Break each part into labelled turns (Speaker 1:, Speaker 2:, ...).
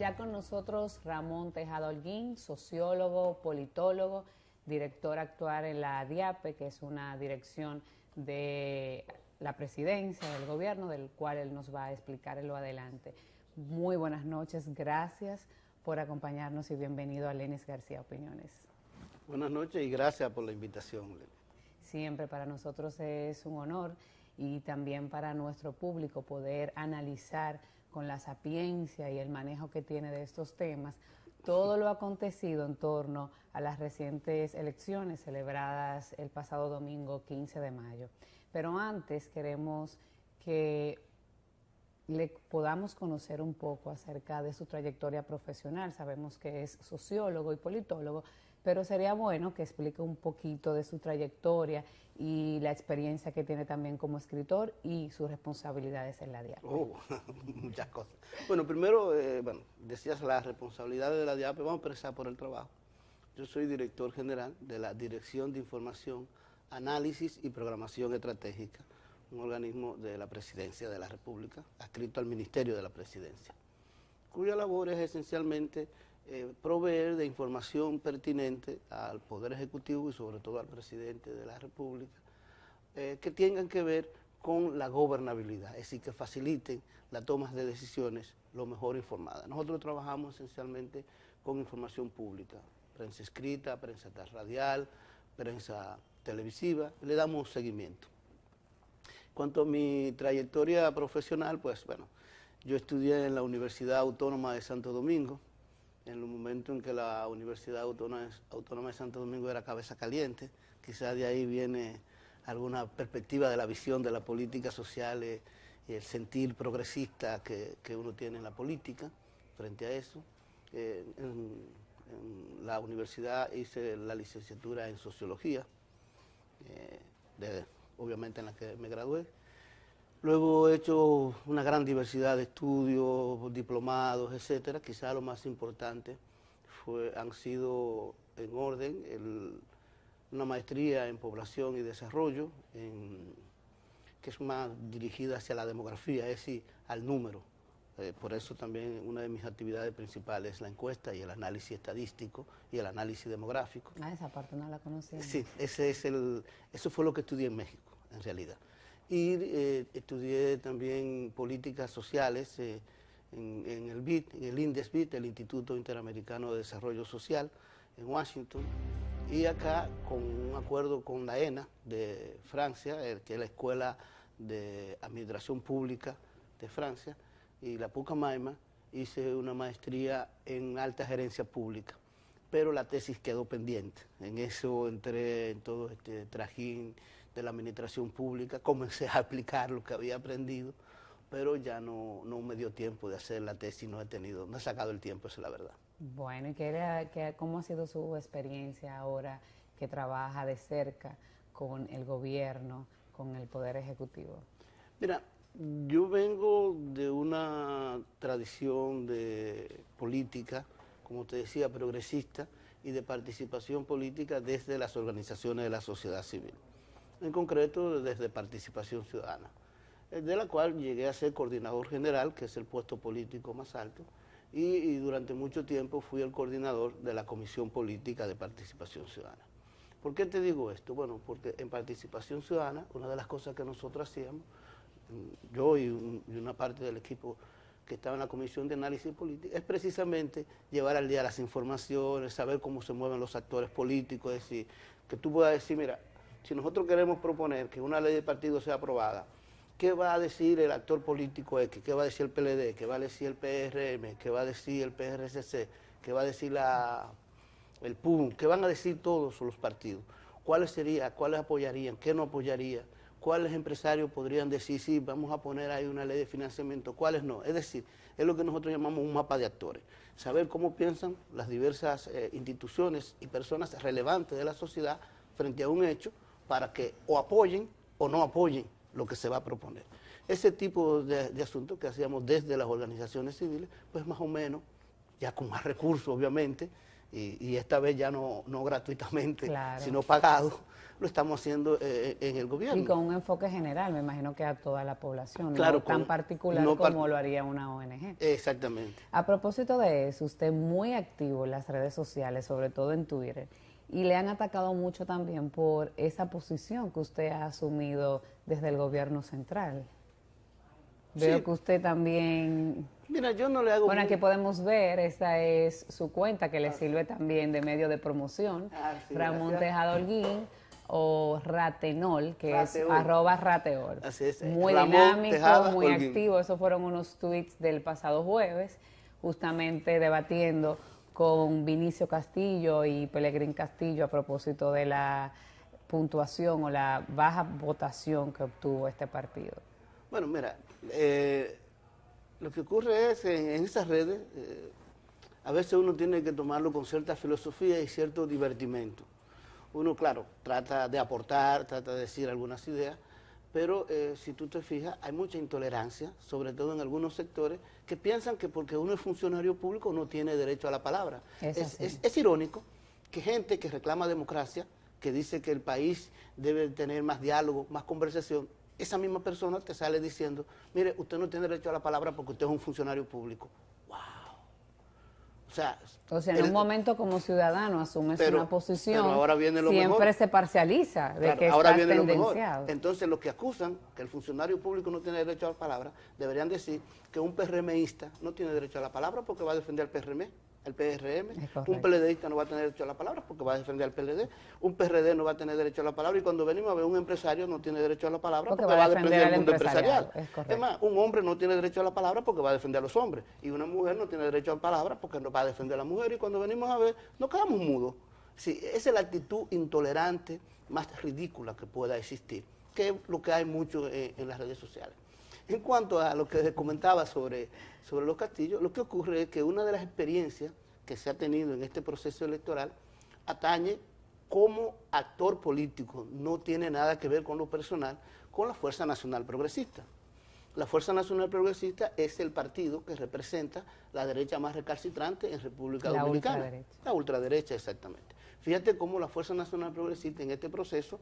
Speaker 1: Ya con nosotros Ramón Tejada Holguín, sociólogo, politólogo, director actual en la DIAPE, que es una dirección de la presidencia del gobierno, del cual él nos va a explicar en lo adelante. Muy buenas noches, gracias por acompañarnos y bienvenido a Lenis García Opiniones.
Speaker 2: Buenas noches y gracias por la invitación, Lenis.
Speaker 1: Siempre para nosotros es un honor y también para nuestro público poder analizar con la sapiencia y el manejo que tiene de estos temas todo lo acontecido en torno a las recientes elecciones celebradas el pasado domingo 15 de mayo. Pero antes queremos que le podamos conocer un poco acerca de su trayectoria profesional. Sabemos que es sociólogo y politólogo, pero sería bueno que explique un poquito de su trayectoria y la experiencia que tiene también como escritor y sus responsabilidades en la DIAPE.
Speaker 2: Muchas cosas. Bueno, primero, decías las responsabilidades de la DIAPE, vamos a empezar por el trabajo. Yo soy director general de la Dirección de Información, Análisis y Programación Estratégica, un organismo de la Presidencia de la República, adscrito al Ministerio de la Presidencia, cuya labor es esencialmente proveer de información pertinente al Poder Ejecutivo y sobre todo al Presidente de la República, que tengan que ver con la gobernabilidad, es decir, que faciliten la toma de decisiones lo mejor informadas. Nosotros trabajamos esencialmente con información pública, prensa escrita, prensa radial, prensa televisiva, le damos seguimiento. Cuanto a mi trayectoria profesional, pues bueno, yo estudié en la Universidad Autónoma de Santo Domingo, en el momento en que la Universidad Autónoma de Santo Domingo era cabeza caliente. Quizás de ahí viene alguna perspectiva de la visión de la política social y el sentir progresista que uno tiene en la política frente a eso. En la universidad hice la licenciatura en Sociología, obviamente en la que me gradué. Luego he hecho una gran diversidad de estudios, diplomados, etcétera. Quizá lo más importante han sido, en orden, una maestría en población y desarrollo, que es más dirigida hacia la demografía, es decir, al número. Por eso también una de mis actividades principales es la encuesta y el análisis estadístico y el análisis demográfico.
Speaker 1: Esa parte no la conocía.
Speaker 2: Sí, eso fue lo que estudié en México, en realidad. Y estudié también políticas sociales en el BID, en el INDES-BID, el Instituto Interamericano de Desarrollo Social, en Washington, y acá con un acuerdo con la ENA de Francia, que es la Escuela de Administración Pública de Francia, y la Pucamaima, hice una maestría en alta gerencia pública, pero la tesis quedó pendiente. En eso entré en todo este trajín de la administración pública, comencé a aplicar lo que había aprendido, pero ya no me dio tiempo de hacer la tesis, no he sacado el tiempo, esa es la verdad.
Speaker 1: Bueno, ¿y cómo ha sido su experiencia ahora que trabaja de cerca con el gobierno, con el Poder Ejecutivo?
Speaker 2: Mira, yo vengo de una tradición de política, como te decía, progresista, y de participación política desde las organizaciones de la sociedad civil. En concreto, desde Participación Ciudadana, de la cual llegué a ser coordinador general, que es el puesto político más alto, y durante mucho tiempo fui el coordinador de la Comisión Política de Participación Ciudadana. ¿Por qué te digo esto? Bueno, porque en Participación Ciudadana, una de las cosas que nosotros hacíamos, yo y una parte del equipo que estaba en la Comisión de Análisis Político, es precisamente llevar al día las informaciones, saber cómo se mueven los actores políticos, es decir, que tú puedas decir, mira, si nosotros queremos proponer que una ley de partido sea aprobada, ¿qué va a decir el actor político X? ¿Qué va a decir el PLD? ¿Qué va a decir el PRM? ¿Qué va a decir el PRCC? ¿Qué va a decir el PUM? ¿Qué van a decir todos los partidos? ¿Cuáles apoyarían? ¿Qué no apoyarían? ¿Cuáles empresarios podrían decir, sí, vamos a poner ahí una ley de financiamiento? ¿Cuáles no? Es decir, es lo que nosotros llamamos un mapa de actores. Saber cómo piensan las diversas instituciones y personas relevantes de la sociedad frente a un hecho, para que o apoyen o no apoyen lo que se va a proponer. Ese tipo de asuntos que hacíamos desde las organizaciones civiles, pues más o menos, ya con más recursos obviamente, y esta vez ya no gratuitamente,
Speaker 1: Claro.
Speaker 2: sino pagado, lo estamos haciendo en el gobierno.
Speaker 1: Y con un enfoque general, me imagino que a toda la población,
Speaker 2: Claro,
Speaker 1: no tan particular
Speaker 2: no
Speaker 1: como lo haría una ONG.
Speaker 2: Exactamente.
Speaker 1: A propósito de eso, usted es muy activo en las redes sociales, sobre todo en Twitter, y le han atacado mucho también por esa posición que usted ha asumido desde el gobierno central. Veo
Speaker 2: Sí.
Speaker 1: que usted también...
Speaker 2: Mira, yo no le hago...
Speaker 1: Bueno, aquí podemos ver, esta es su cuenta que le sirve también de medio de promoción,
Speaker 2: Sí,
Speaker 1: Ramón
Speaker 2: gracias.
Speaker 1: Tejada Holguín, o Ratenol, que
Speaker 2: Rateol.
Speaker 1: es @Rateol.
Speaker 2: Así es,
Speaker 1: Muy
Speaker 2: Ramón
Speaker 1: dinámico,
Speaker 2: Tejada
Speaker 1: muy
Speaker 2: Holguín.
Speaker 1: activo. Esos fueron unos tweets del pasado jueves, justamente debatiendo con Vinicio Castillo y Pelegrín Castillo a propósito de la puntuación o la baja votación que obtuvo este partido.
Speaker 2: Bueno, mira, lo que ocurre es en esas redes, a veces uno tiene que tomarlo con cierta filosofía y cierto divertimento. Uno, claro, trata de aportar, trata de decir algunas ideas, pero si tú te fijas, hay mucha intolerancia, sobre todo en algunos sectores, que piensan que porque uno es funcionario público no tiene derecho a la palabra. Es irónico que gente que reclama democracia, que dice que el país debe tener más diálogo, más conversación, esa misma persona te sale diciendo, mire, usted no tiene derecho a la palabra porque usted es un funcionario público. ¡Wow!
Speaker 1: O sea, en un momento como ciudadano asumes una posición,
Speaker 2: pero ahora viene lo
Speaker 1: siempre
Speaker 2: mejor.
Speaker 1: Se parcializa de que
Speaker 2: ahora
Speaker 1: estás
Speaker 2: viene
Speaker 1: tendenciado.
Speaker 2: Lo mejor. Entonces, los que acusan que el funcionario público no tiene derecho a la palabra, deberían decir que un PRMista no tiene derecho a la palabra porque va a defender al PRM. El PRM, un PLDista no va a tener derecho a la palabra porque va a defender al PLD, un PRD no va a tener derecho a la palabra y cuando venimos a ver un empresario no tiene derecho a la palabra porque va a defender al mundo empresarial. Es más, un hombre no tiene derecho a la palabra porque va a defender a los hombres y una mujer no tiene derecho a la palabra porque no va a defender a la mujer y cuando venimos a ver nos quedamos mudos. Sí, esa es la actitud intolerante más ridícula que pueda existir, que es lo que hay mucho en las redes sociales. En cuanto a lo que comentaba sobre los castillos, lo que ocurre es que una de las experiencias que se ha tenido en este proceso electoral atañe como actor político, no tiene nada que ver con lo personal, con la Fuerza Nacional Progresista. La Fuerza Nacional Progresista es el partido que representa la derecha más recalcitrante en República Dominicana.
Speaker 1: Ultraderecha.
Speaker 2: La ultraderecha, exactamente. Fíjate cómo la Fuerza Nacional Progresista en este proceso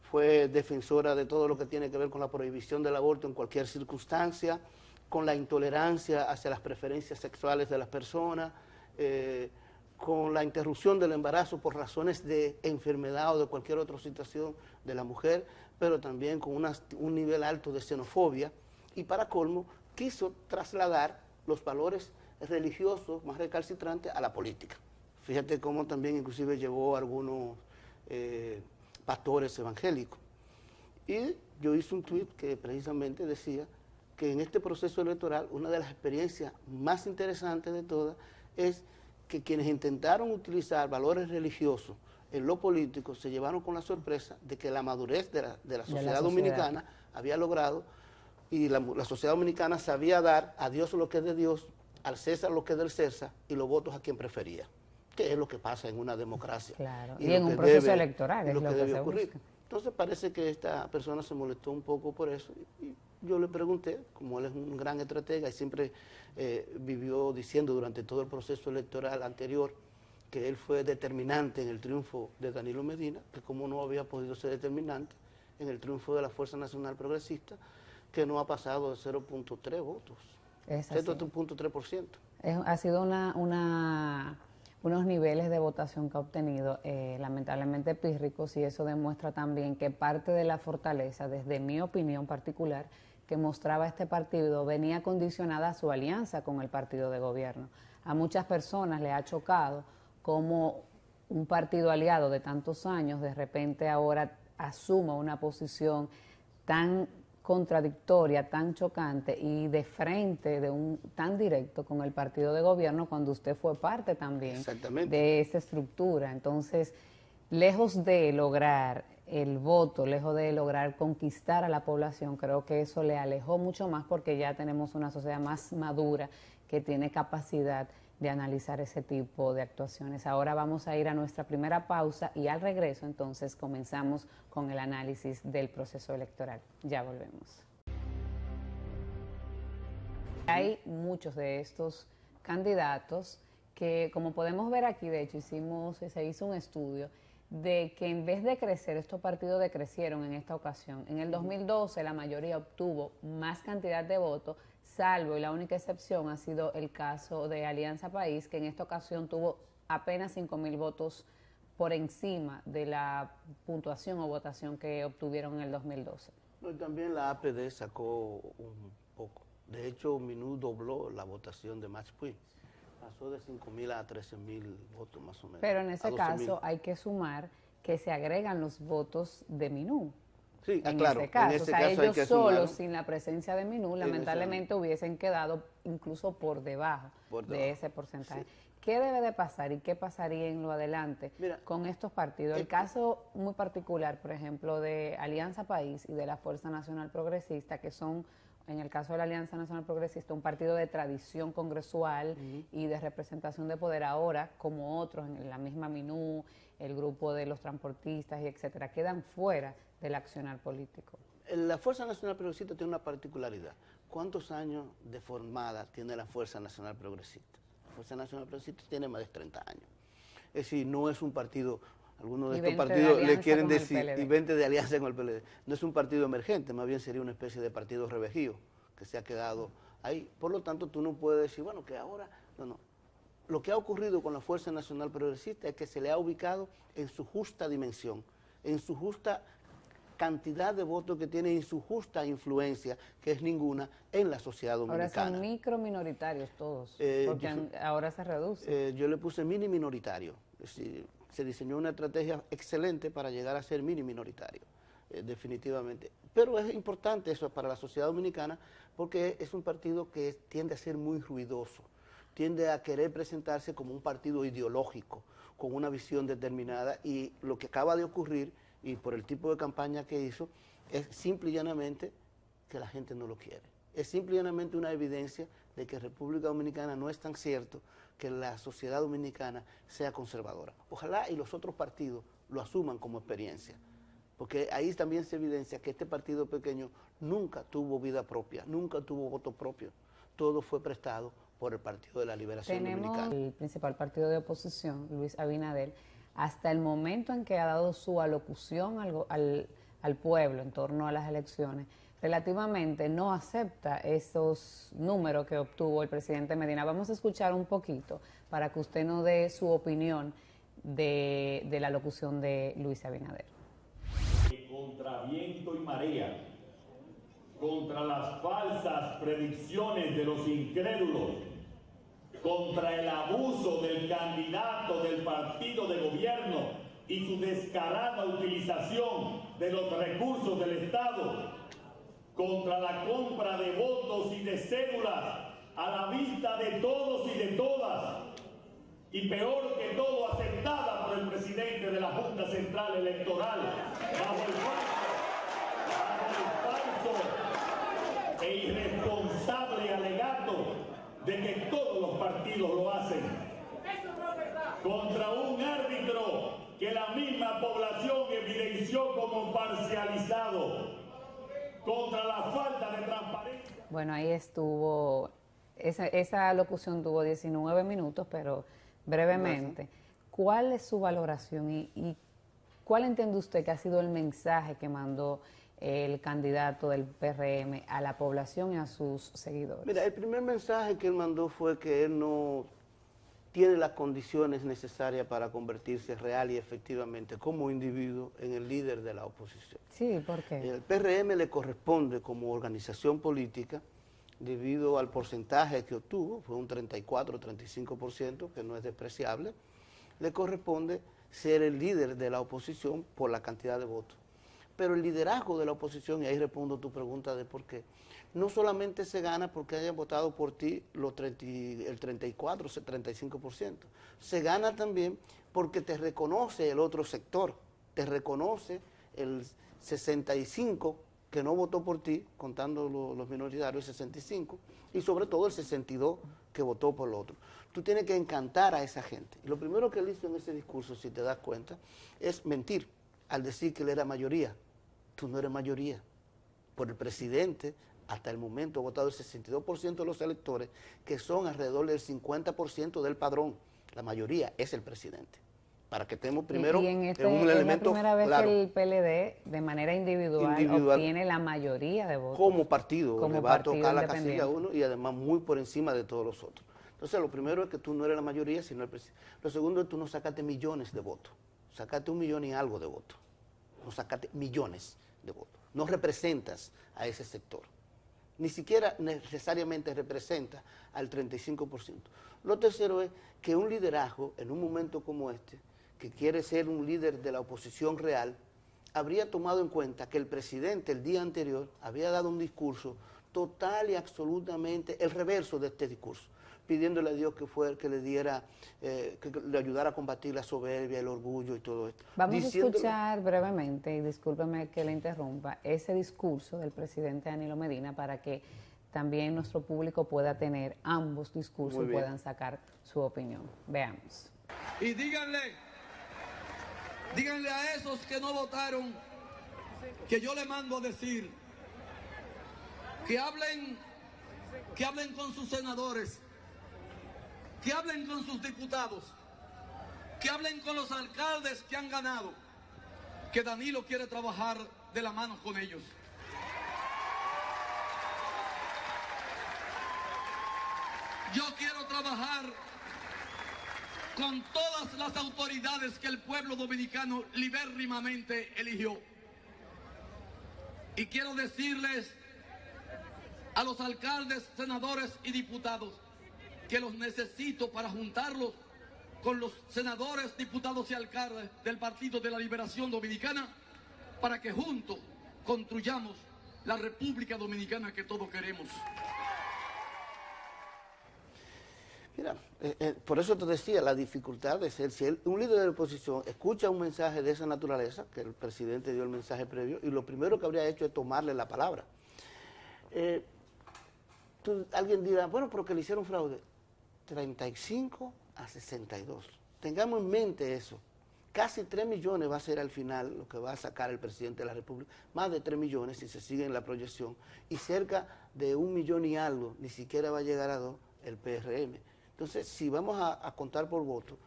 Speaker 2: fue defensora de todo lo que tiene que ver con la prohibición del aborto en cualquier circunstancia, con la intolerancia hacia las preferencias sexuales de las personas, con la interrupción del embarazo por razones de enfermedad o de cualquier otra situación de la mujer, pero también con un nivel alto de xenofobia y para colmo quiso trasladar los valores religiosos más recalcitrantes a la política. Fíjate cómo también inclusive llevó a algunos pastores evangélicos. Y yo hice un tuit que precisamente decía que en este proceso electoral una de las experiencias más interesantes de todas es que quienes intentaron utilizar valores religiosos en lo político se llevaron con la sorpresa de que la madurez de la sociedad dominicana había logrado y la sociedad dominicana sabía dar a Dios lo que es de Dios, al César lo que es del César y los votos a quien prefería, que es lo que pasa en una democracia.
Speaker 1: Claro, y en un proceso electoral
Speaker 2: es lo que debe
Speaker 1: se
Speaker 2: ocurrir.
Speaker 1: busca.
Speaker 2: Entonces parece que esta persona se molestó un poco por eso y yo le pregunté, como él es un gran estratega y siempre vivió diciendo durante todo el proceso electoral anterior que él fue determinante en el triunfo de Danilo Medina, que como no había podido ser determinante en el triunfo de la Fuerza Nacional Progresista, que no ha pasado de 0.3 votos, 0.3%.
Speaker 1: Ha sido unos niveles de votación que ha obtenido lamentablemente pírricos y eso demuestra también que parte de la fortaleza, desde mi opinión particular, que mostraba este partido venía condicionada a su alianza con el partido de gobierno. A muchas personas le ha chocado cómo un partido aliado de tantos años de repente ahora asuma una posición tan contradictoria, tan chocante y de frente, tan directo con el partido de gobierno cuando usted fue parte también de esa estructura. Entonces, lejos de lograr el voto, lejos de lograr conquistar a la población, creo que eso le alejó mucho más porque ya tenemos una sociedad más madura que tiene capacidad de analizar ese tipo de actuaciones. Ahora vamos a ir a nuestra primera pausa y al regreso entonces comenzamos con el análisis del proceso electoral. Ya volvemos. Hay muchos de estos candidatos que, como podemos ver aquí, de hecho, se hizo un estudio de que en vez de crecer, estos partidos decrecieron en esta ocasión. En el 2012 la mayoría obtuvo más cantidad de votos, salvo, y la única excepción ha sido el caso de Alianza País, que en esta ocasión tuvo apenas 5.000 votos por encima de la puntuación o votación que obtuvieron en el 2012.
Speaker 2: No, y también la APD sacó un poco. De hecho, Minú dobló la votación de Match Point. Pasó de 5.000 a 13.000 votos más o menos.
Speaker 1: Pero en ese caso hay que sumar que se agregan los votos de Minú.
Speaker 2: Sí,
Speaker 1: en
Speaker 2: claro,
Speaker 1: ese caso.
Speaker 2: en ese
Speaker 1: o sea,
Speaker 2: caso
Speaker 1: ellos
Speaker 2: hay que
Speaker 1: solos,
Speaker 2: sumarlo.
Speaker 1: sin la presencia de Minú, lamentablemente hubiesen quedado incluso por debajo de ese porcentaje. Sí. ¿Qué debe de pasar y qué pasaría en lo adelante con estos partidos? El caso muy particular, por ejemplo, de Alianza País y de la Fuerza Nacional Progresista, que son, en el caso de la Alianza Nacional Progresista, un partido de tradición congresual y de representación de poder ahora, como otros, en la misma Minú, el grupo de los transportistas y etcétera, quedan fuera del accionar político.
Speaker 2: La Fuerza Nacional Progresista tiene una particularidad. ¿Cuántos años de formada tiene la Fuerza Nacional Progresista? La Fuerza Nacional Progresista tiene más de 30 años. Es decir, no es un partido, algunos de estos partidos le quieren decir, y 20 de alianza con el PLD. No es un partido emergente, más bien sería una especie de partido revejío que se ha quedado ahí. Por lo tanto, tú no puedes decir, bueno, que ahora, no. Lo que ha ocurrido con la Fuerza Nacional Progresista es que se le ha ubicado en su justa dimensión, en su justa cantidad de votos que tiene y su justa influencia, que es ninguna, en la sociedad dominicana.
Speaker 1: Ahora son microminoritarios todos, porque ahora se reduce.
Speaker 2: Yo le puse mini minoritario, es decir, se diseñó una estrategia excelente para llegar a ser mini minoritario, definitivamente. Pero es importante eso para la sociedad dominicana porque es un partido que tiende a ser muy ruidoso, tiende a querer presentarse como un partido ideológico, con una visión determinada, y lo que acaba de ocurrir, y por el tipo de campaña que hizo, es simple y llanamente que la gente no lo quiere. Es simple y llanamente una evidencia de que República Dominicana no es tan cierto que la sociedad dominicana sea conservadora. Ojalá y los otros partidos lo asuman como experiencia, porque ahí también se evidencia que este partido pequeño nunca tuvo vida propia, nunca tuvo voto propio, todo fue prestado por el Partido de la Liberación Dominicana.
Speaker 1: Tenemos el principal partido de oposición, Luis Abinader, hasta el momento en que ha dado su alocución al pueblo en torno a las elecciones, relativamente no acepta esos números que obtuvo el presidente Medina. Vamos a escuchar un poquito para que usted nos dé su opinión de la alocución de Luis Abinader.
Speaker 3: Contra viento y marea, contra las falsas predicciones de los incrédulos, contra el abuso del candidato del partido de gobierno y su descarada utilización de los recursos del Estado, contra la compra de votos y de cédulas a la vista de todos y de todas, y peor que todo, aceptada por el presidente de la Junta Central Electoral, bajo el falso e irresponsable alegato de que todos los partidos lo hacen, contra un árbitro que la misma población evidenció como parcializado, contra la falta de transparencia.
Speaker 1: Bueno, ahí estuvo, esa locución tuvo 19 minutos, pero brevemente. ¿Cuál es su valoración y cuál entiende usted que ha sido el mensaje que mandó el candidato del PRM a la población y a sus seguidores?
Speaker 2: Mira, el primer mensaje que él mandó fue que él no tiene las condiciones necesarias para convertirse real y efectivamente como individuo en el líder de la oposición.
Speaker 1: Sí, ¿por qué?
Speaker 2: El PRM le corresponde como organización política, debido al porcentaje que obtuvo, fue un 34-35%, que no es despreciable, le corresponde ser el líder de la oposición por la cantidad de votos. Pero el liderazgo de la oposición, y ahí respondo tu pregunta de por qué, no solamente se gana porque hayan votado por ti el 34, 35%, se gana también porque te reconoce el otro sector, te reconoce el 65% que no votó por ti, contando los minoritarios, 65%, y sobre todo el 62% que votó por lo otro. Tú tienes que encantar a esa gente. Y lo primero que él hizo en ese discurso, si te das cuenta, es mentir al decir que él era mayoría. Tú no eres mayoría. Por el presidente, hasta el momento, ha votado el 62% de los electores, que son alrededor del 50% del padrón. La mayoría es el presidente. Para que estemos primero
Speaker 1: y
Speaker 2: en
Speaker 1: es
Speaker 2: un elemento
Speaker 1: la primera vez
Speaker 2: claro.
Speaker 1: que el PLD, de manera individual, obtiene la mayoría de votos.
Speaker 2: Como partido,
Speaker 1: como
Speaker 2: le va a
Speaker 1: partido
Speaker 2: tocar la casilla a uno y además muy por encima de todos los otros. Entonces, lo primero es que tú no eres la mayoría, sino el presidente. Lo segundo es que tú no sacaste millones de votos. Sacaste 1 millón y algo de votos. No sacaste millones de votos. No representas a ese sector. Ni siquiera necesariamente representa al 35%. Lo tercero es que un liderazgo, en un momento como este, que quiere ser un líder de la oposición real, habría tomado en cuenta que el presidente el día anterior había dado un discurso total y absolutamente el reverso de este discurso, pidiéndole a Dios que le diera, que le ayudara a combatir la soberbia, el orgullo y todo esto.
Speaker 1: Vamos a escuchar brevemente, y discúlpeme que le interrumpa, ese discurso del presidente Danilo Medina para que también nuestro público pueda tener ambos discursos y puedan sacar su opinión. Veamos.
Speaker 4: Y díganle a esos que no votaron que yo le mando a decir que hablen con sus senadores, que hablen con sus diputados, que hablen con los alcaldes que han ganado, que Danilo quiere trabajar de la mano con ellos. Yo quiero trabajar con todas las autoridades que el pueblo dominicano libérrimamente eligió. Y quiero decirles a los alcaldes, senadores y diputados que los necesito para juntarlos con los senadores, diputados y alcaldes del Partido de la Liberación Dominicana para que juntos construyamos la República Dominicana que todos queremos.
Speaker 2: Mira, por eso te decía, la dificultad de ser, si un líder de la oposición escucha un mensaje de esa naturaleza, que el presidente dio el mensaje previo, y lo primero que habría hecho es tomarle la palabra. Alguien dirá, bueno, pero que le hicieron fraude. 35 a 62. Tengamos en mente eso. Casi 3 millones va a ser al final lo que va a sacar el presidente de la República. Más de 3 millones si se sigue en la proyección. Y cerca de 1 millón y algo, ni siquiera va a llegar a 2 el PRM. Entonces, si vamos a contar por voto,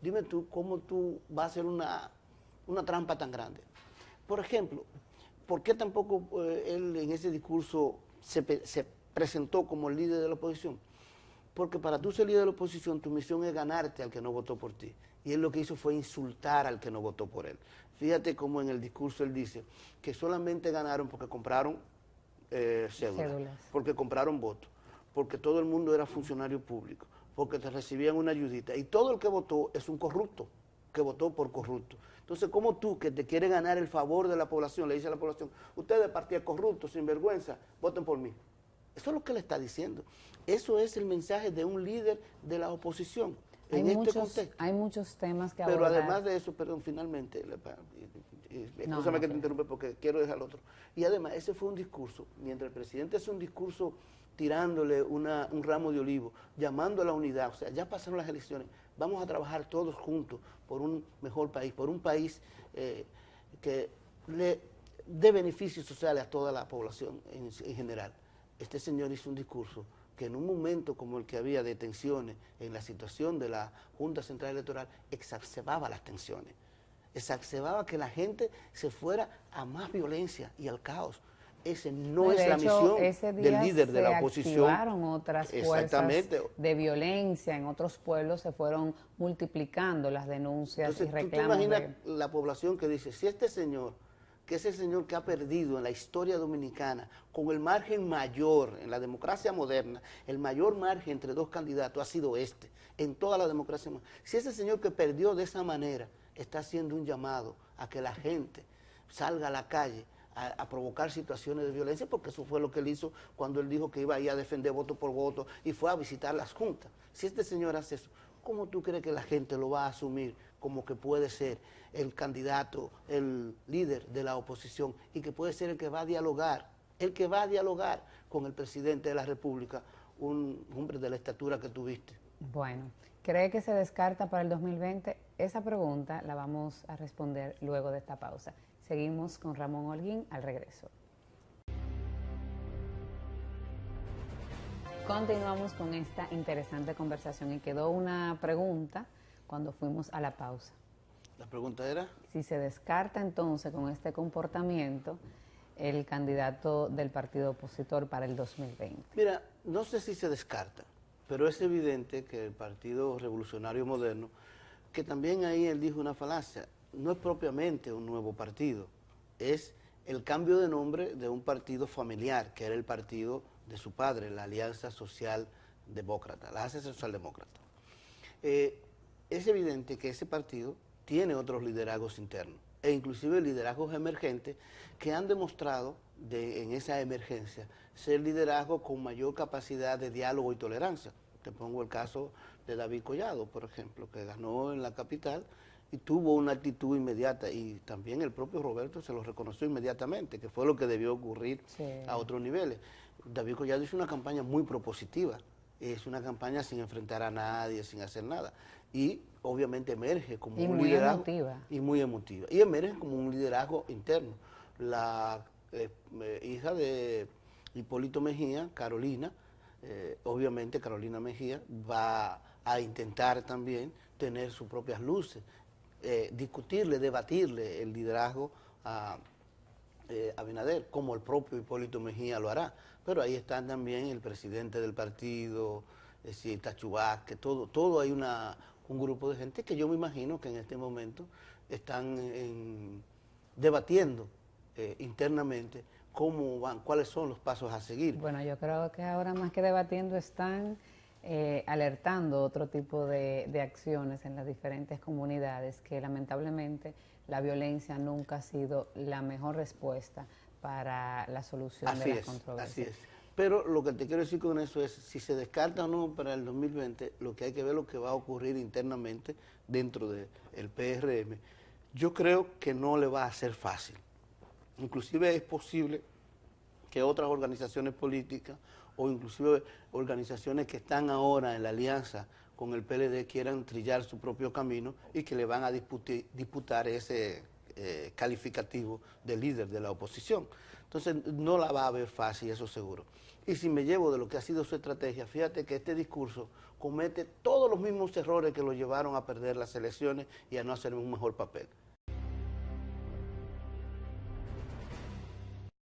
Speaker 2: dime tú cómo tú vas a hacer una trampa tan grande. Por ejemplo, ¿por qué tampoco él en ese discurso se presentó como líder de la oposición? Porque para tú ser líder de la oposición, tu misión es ganarte al que no votó por ti. Y él lo que hizo fue insultar al que no votó por él. Fíjate cómo en el discurso él dice que solamente ganaron porque compraron cédulas, porque compraron votos, porque todo el mundo era funcionario público, porque te recibían una ayudita. Y todo el que votó es un corrupto, que votó por corrupto. Entonces, ¿cómo tú, que te quieres ganar el favor de la población, le dices a la población, ustedes partido corruptos, sinvergüenza, voten por mí? Eso es lo que le está diciendo. Eso es el mensaje de un líder de la oposición en este contexto.
Speaker 1: Hay muchos temas que abordar.
Speaker 2: Pero además de eso, perdón, finalmente, escúchame que te interrumpe porque quiero dejar otro. Y además, ese fue un discurso, mientras el presidente hace un discurso tirándole un ramo de olivo, llamando a la unidad, o sea, ya pasaron las elecciones, vamos a trabajar todos juntos por un mejor país, por un país que le dé beneficios sociales a toda la población en general. Este señor hizo un discurso que en un momento como el que había de tensiones en la situación de la Junta Central Electoral, exacerbaba las tensiones, exacerbaba que la gente se fuera a más violencia y al caos. Ese no es la misión del líder de la oposición.
Speaker 1: Activaron otras fuerzas de violencia, en otros pueblos se fueron multiplicando las denuncias. Entonces, y reclamos.
Speaker 2: ¿Tú te imaginas la población que dice, si este señor, que es el señor que ha perdido en la historia dominicana, con el margen mayor, en la democracia moderna, el mayor margen entre dos candidatos ha sido este, en toda la democracia moderna. Si ese señor que perdió de esa manera está haciendo un llamado a que la gente salga a la calle a provocar situaciones de violencia, porque eso fue lo que él hizo cuando él dijo que iba a ir a defender voto por voto y fue a visitar las juntas. Si este señor hace eso, ¿cómo tú crees que la gente lo va a asumir como que puede ser el candidato, el líder de la oposición y que puede ser el que va a dialogar con el presidente de la República, un hombre de la estatura que tuviste?
Speaker 1: Bueno, ¿cree que se descarta para el 2020? Esa pregunta la vamos a responder luego de esta pausa. Seguimos con Ramón Holguín al regreso. Continuamos con esta interesante conversación y quedó una pregunta cuando fuimos a la pausa.
Speaker 2: La pregunta era...
Speaker 1: Si se descarta entonces con este comportamiento el candidato del partido opositor para el 2020.
Speaker 2: Mira, no sé si se descarta, pero es evidente que el Partido Revolucionario Moderno, que también ahí él dijo una falacia, no es propiamente un nuevo partido, es el cambio de nombre de un partido familiar, que era el partido de su padre, la Alianza Social Demócrata, la Alianza Socialdemócrata. Es evidente que ese partido tiene otros liderazgos internos, e inclusive liderazgos emergentes que han demostrado en esa emergencia ser liderazgos con mayor capacidad de diálogo y tolerancia. Te pongo el caso de David Collado, por ejemplo, que ganó en la capital y tuvo una actitud inmediata, y también el propio Roberto se lo reconoció inmediatamente, que fue lo que debió ocurrir a otros niveles. David Collado hizo una campaña muy propositiva, es una campaña sin enfrentar a nadie, sin hacer nada, y obviamente emerge como un liderazgo
Speaker 1: emotiva.
Speaker 2: Y muy emotiva, y emerge como un liderazgo interno. La hija de Hipólito Mejía, Carolina, obviamente Carolina Mejía va a intentar también tener sus propias luces, discutirle, debatirle el liderazgo a Abinader, como el propio Hipólito Mejía lo hará. Pero ahí están también el presidente del partido, Tacho Vázquez, todo hay un grupo de gente que yo me imagino que en este momento están debatiendo internamente cómo van, cuáles son los pasos a seguir.
Speaker 1: Bueno, yo creo que ahora más que debatiendo están alertando otro tipo de acciones en las diferentes comunidades, que lamentablemente la violencia nunca ha sido la mejor respuesta para la solución de las controversias.
Speaker 2: Así es. Pero lo que te quiero decir con eso es, si se descarta o no para el 2020, lo que hay que ver es lo que va a ocurrir internamente dentro del PRM. Yo creo que no le va a ser fácil. Inclusive es posible que otras organizaciones políticas o inclusive organizaciones que están ahora en la alianza con el PLD quieran trillar su propio camino y que le van a disputar ese calificativo de líder de la oposición. Entonces no la va a ver fácil, eso seguro. Y si me llevo de lo que ha sido su estrategia, fíjate que este discurso comete todos los mismos errores que lo llevaron a perder las elecciones y a no hacer un mejor papel.